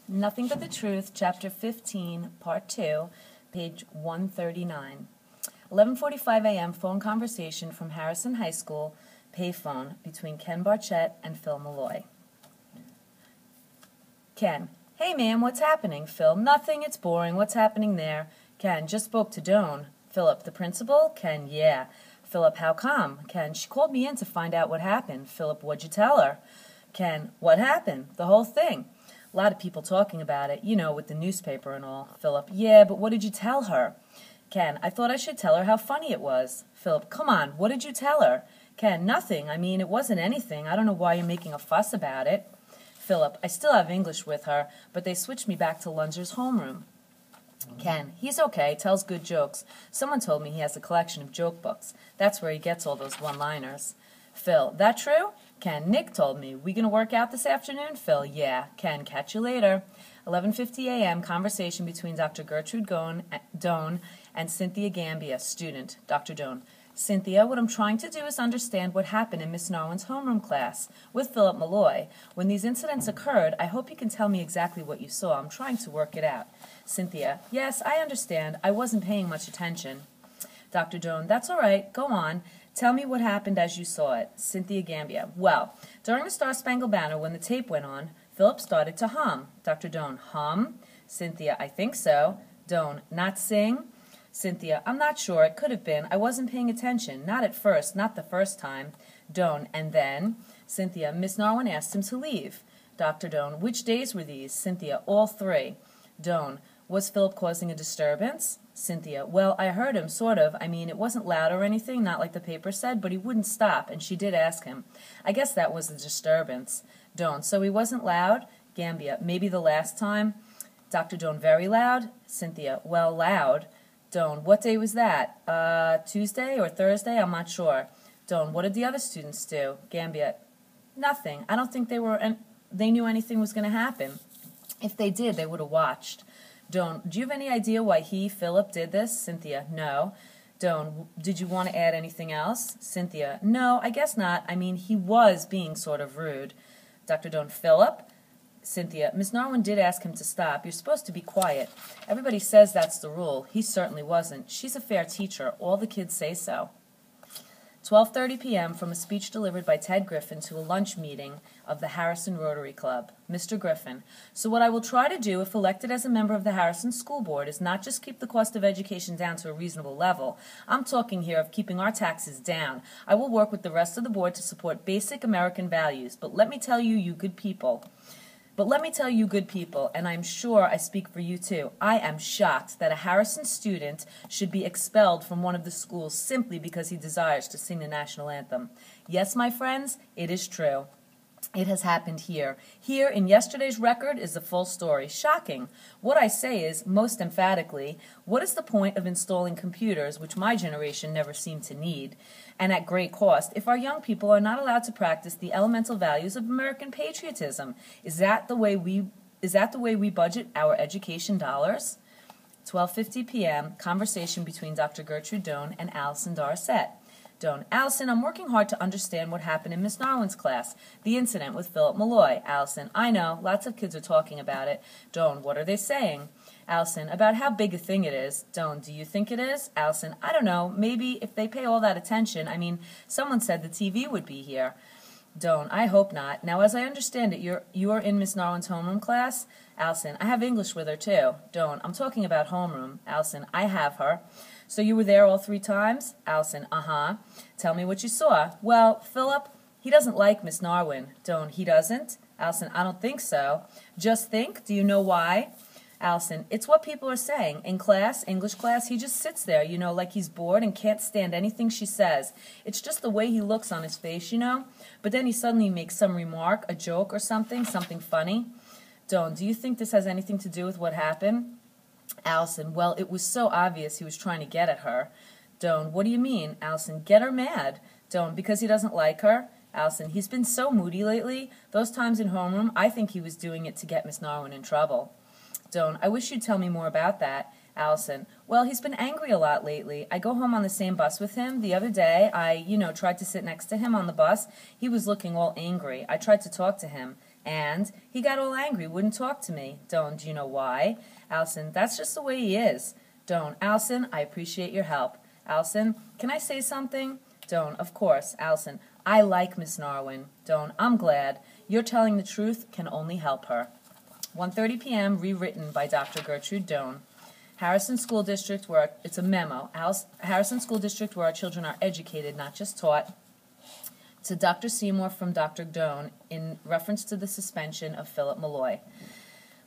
Nothing But the Truth, Chapter 15, Part 2, page 139. 11:45 a.m. phone conversation from Harrison High School payphone between Ken Barchett and Phil Malloy. Ken: Hey, ma'am, what's happening? Phil: Nothing, it's boring. What's happening there? Ken: Just spoke to Doan. Philip: The principal? Ken: Yeah. Philip: How come? Ken: She called me in to find out what happened. Philip: What'd you tell her? Ken: What happened? The whole thing. A lot of people talking about it, with the newspaper and all. Philip: Yeah, but what did you tell her? Ken: I thought I should tell her how funny it was. Philip: Come on, what did you tell her? Ken: Nothing. I mean, it wasn't anything. I don't know why you're making a fuss about it. Philip: I still have English with her, but they switched me back to Lunger's homeroom. Ken: He's okay, tells good jokes. Someone told me he has a collection of joke books. That's where he gets all those one-liners. Phil: That true? Ken: Nick told me. We gonna work out this afternoon? Phil: Yeah. Ken: Catch you later. 11:50 a.m. Conversation between Dr. Gertrude Doan and Cynthia Gambia, student. Dr. Doan: Cynthia, what I'm trying to do is understand what happened in Miss Narwin's homeroom class with Philip Malloy. When these incidents occurred, I hope you can tell me exactly what you saw. I'm trying to work it out. Cynthia: Yes, I understand. I wasn't paying much attention. Dr. Doan: That's all right. Go on. Tell me what happened as you saw it. Cynthia Gambia: Well, during the Star-Spangled Banner, when the tape went on, Philip started to hum. Dr. Doan: Hum? Cynthia: I think so. Doan: Not sing? Cynthia: I'm not sure. It could have been. I wasn't paying attention. Not at first. Not the first time. Doan: And then? Cynthia: Miss Narwin asked him to leave. Dr. Doan: Which days were these? Cynthia: All three. Doan: Was Philip causing a disturbance? Cynthia: Well, I heard him, sort of. I mean, it wasn't loud or anything, not like the paper said, but he wouldn't stop, and she did ask him. I guess that was the disturbance. Doan: So he wasn't loud? Gambia: Maybe the last time. Dr. Doan: Very loud? Cynthia: Well, loud. Doan: What day was that? Tuesday or Thursday? I'm not sure. Doan: What did the other students do? Gambia: Nothing. I don't think they knew anything was going to happen. If they did, they would have watched. Doan: Do you have any idea why Philip, did this? Cynthia: No. Doan: Did you want to add anything else? Cynthia: No, I guess not. I mean, he was being sort of rude. Dr. Doan: Philip? Cynthia: Miss Narwin did ask him to stop. You're supposed to be quiet. Everybody says that's the rule. He certainly wasn't. She's a fair teacher. All the kids say so. 12:30 p.m. from a speech delivered by Ted Griffin to a lunch meeting of the Harrison Rotary Club. Mr. Griffin: So what I will try to do if elected as a member of the Harrison School Board is not just keep the cost of education down to a reasonable level. I'm talking here of keeping our taxes down. I will work with the rest of the board to support basic American values. But let me tell you, you good people, and I'm sure I speak for you too, I am shocked that a Harrison student should be expelled from one of the schools simply because he desires to sing the national anthem. Yes, my friends, it is true. It has happened here. Here, in yesterday's record, is the full story. Shocking. What I say is, most emphatically, what is the point of installing computers, which my generation never seemed to need, and at great cost, if our young people are not allowed to practice the elemental values of American patriotism? Is that the way we budget our education dollars? 12:50 p.m., conversation between Dr. Gertrude Doan and Allison Darcet. Doan: Allison, I'm working hard to understand what happened in Miss Narwin's class. The incident with Philip Malloy. Allison: I know. Lots of kids are talking about it. Doan: What are they saying? Allison: About how big a thing it is. Doan: Do you think it is? Allison: I don't know. Maybe if they pay all that attention. I mean, someone said the TV would be here. Doan: I hope not. Now, as I understand it, you are in Miss Narwin's homeroom class? Allison: I have English with her, too. Doan: I'm talking about homeroom. Allison: I have her. So you were there all 3 times? Allison: Uh-huh. Tell me what you saw. Well, Philip, he doesn't like Miss Narwin. Doan: He doesn't? Allison: I don't think so. Just think? Do you know why? Allison: It's what people are saying. In class, English class, he just sits there, like he's bored and can't stand anything she says. It's just the way he looks on his face, But then he suddenly makes some remark, a joke or something funny. Doan: Do you think this has anything to do with what happened? Allison: Well, it was so obvious he was trying to get at her. Doan: What do you mean? Allison: Get her mad. Doan: Because he doesn't like her? Allison: He's been so moody lately. Those times in homeroom, I think he was doing it to get Miss Narwin in trouble. Doan: I wish you'd tell me more about that. Allison: Well, he's been angry a lot lately. I go home on the same bus with him. The other day, I tried to sit next to him on the bus. He was looking all angry. I tried to talk to him. And he got all angry, wouldn't talk to me. Doan, do you know why? Allison, that's just the way he is. Doan, Allison, I appreciate your help. Allison, can I say something? Doan, of course. Allison, I like Miss Narwin. Doan, I'm glad. You're telling the truth can only help her. 1:30 p.m., rewritten by Dr. Gertrude Doan. Harrison School District, where it's a memo. Harrison School District, where our children are educated, not just taught. To Dr. Seymour from Dr. Doan in reference to the suspension of Philip Malloy.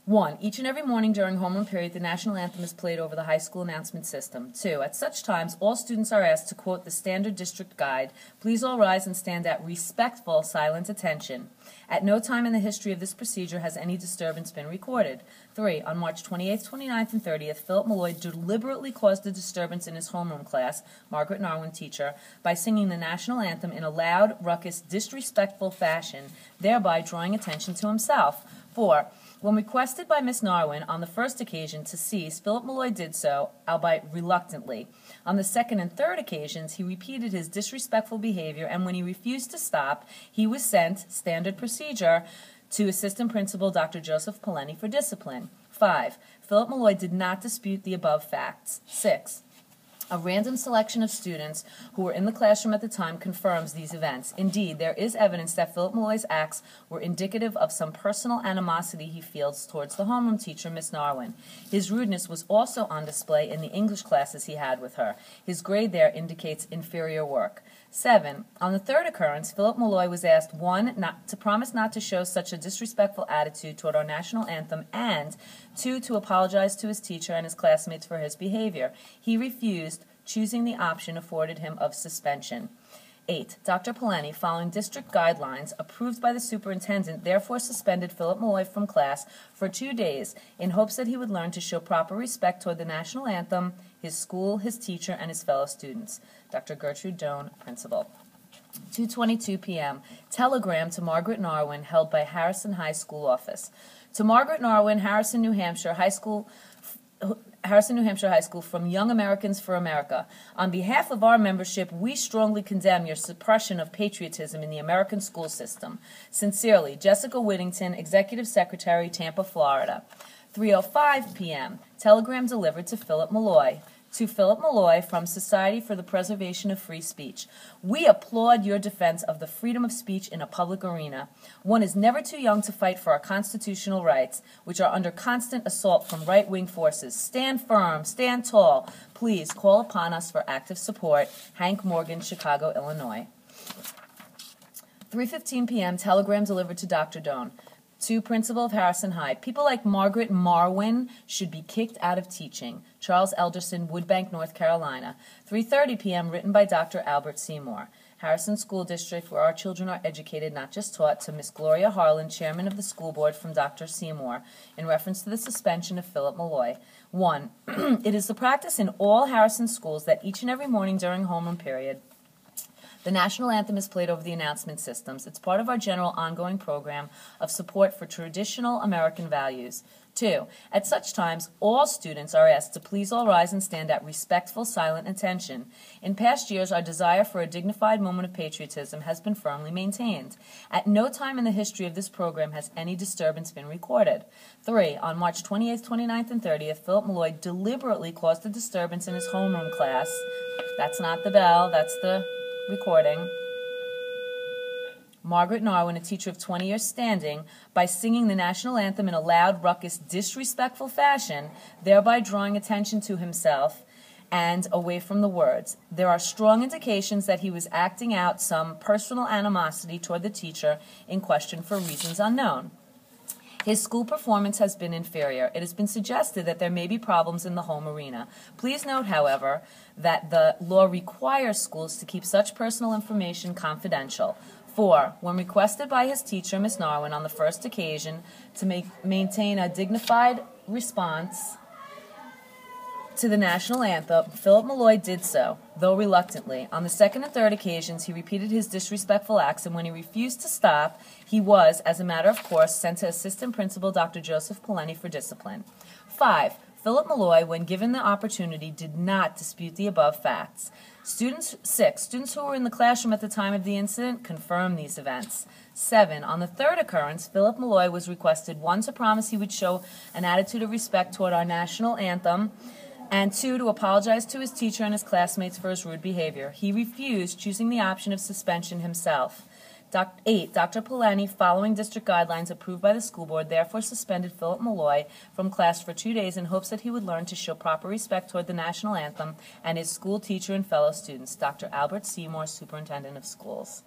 1. Each and every morning during homeroom period, the national anthem is played over the high school announcement system. 2. At such times, all students are asked to quote the standard district guide. Please all rise and stand at respectful, silent attention. At no time in the history of this procedure has any disturbance been recorded. 3. On March 28th, 29th, and 30th, Philip Malloy deliberately caused a disturbance in his homeroom class, Margaret Narwin teacher, by singing the national anthem in a loud, ruckus, disrespectful fashion, thereby drawing attention to himself. 4. When requested by Miss Narwin on the first occasion to cease, Philip Malloy did so, albeit reluctantly. On the second and third occasions, he repeated his disrespectful behavior, and when he refused to stop, he was sent, standard procedure, to Assistant Principal Dr. Joseph Poleni for discipline. 5. Philip Malloy did not dispute the above facts. 6. A random selection of students who were in the classroom at the time confirms these events. Indeed, there is evidence that Philip Malloy's acts were indicative of some personal animosity he feels towards the homeroom teacher, Miss Narwin. His rudeness was also on display in the English classes he had with her. His grade there indicates inferior work. 7. On the third occurrence, Philip Malloy was asked, 1. To promise not to show such a disrespectful attitude toward our national anthem, and 2. To apologize to his teacher and his classmates for his behavior. He refused, choosing the option afforded him of suspension. 8. Dr. Poleni, following district guidelines approved by the superintendent, therefore suspended Philip Malloy from class for 2 days in hopes that he would learn to show proper respect toward the national anthem, his school, his teacher, and his fellow students. Dr. Gertrude Doan, Principal. 2:22 p.m. Telegram to Margaret Narwin, held by Harrison High School office. To Margaret Narwin, Harrison, New Hampshire High School, from Young Americans for America. On behalf of our membership, we strongly condemn your suppression of patriotism in the American school system. Sincerely, Jessica Whittington, Executive Secretary, Tampa, Florida. 3:05 p.m. Telegram delivered to Philip Malloy. To Philip Malloy from Society for the Preservation of Free Speech. We applaud your defense of the freedom of speech in a public arena. One is never too young to fight for our constitutional rights, which are under constant assault from right-wing forces. Stand firm, stand tall. Please call upon us for active support. Hank Morgan, Chicago, Illinois. 3:15 p.m. Telegram delivered to Dr. Doan. To Principal of Harrison High. People like Margaret Marwin should be kicked out of teaching. Charles Elderson, Woodbank, North Carolina. 3:30 p.m. Written by Dr. Albert Seymour. Harrison School District, where our children are educated, not just taught, to Miss Gloria Harlan, Chairman of the School Board, from Dr. Seymour, in reference to the suspension of Philip Malloy. 1. It is the practice in all Harrison schools that each and every morning during homeroom period, the national anthem is played over the announcement systems. It's part of our general ongoing program of support for traditional American values. 2. At such times, all students are asked to please all rise and stand at respectful, silent attention. In past years, our desire for a dignified moment of patriotism has been firmly maintained. At no time in the history of this program has any disturbance been recorded. 3. On March 28th, 29th, and 30th, Philip Malloy deliberately caused a disturbance in his homeroom class. That's not the bell, that's the recording. Margaret Narwin, a teacher of 20 years standing, by singing the national anthem in a loud, ruckus, disrespectful fashion, thereby drawing attention to himself and away from the words. There are strong indications that he was acting out some personal animosity toward the teacher in question for reasons unknown. His school performance has been inferior. It has been suggested that there may be problems in the home arena. Please note, however, that the law requires schools to keep such personal information confidential. 4. When requested by his teacher, Miss Narwin, on the first occasion to maintain a dignified response to the national anthem, Philip Malloy did so, though reluctantly. On the second and third occasions, he repeated his disrespectful acts, and when he refused to stop, he was, as a matter of course, sent to Assistant Principal Dr. Joseph Poleni for discipline. 5. Philip Malloy, when given the opportunity, did not dispute the above facts. Students who were in the classroom at the time of the incident confirmed these events. 7. On the third occurrence, Philip Malloy was requested, 1, to promise he would show an attitude of respect toward our national anthem, and 2, to apologize to his teacher and his classmates for his rude behavior. He refused, choosing the option of suspension himself. 8. Dr. Polanyi, following district guidelines approved by the school board, therefore suspended Philip Malloy from class for 2 days in hopes that he would learn to show proper respect toward the national anthem and his school teacher and fellow students. Dr. Albert Seymour, Superintendent of Schools.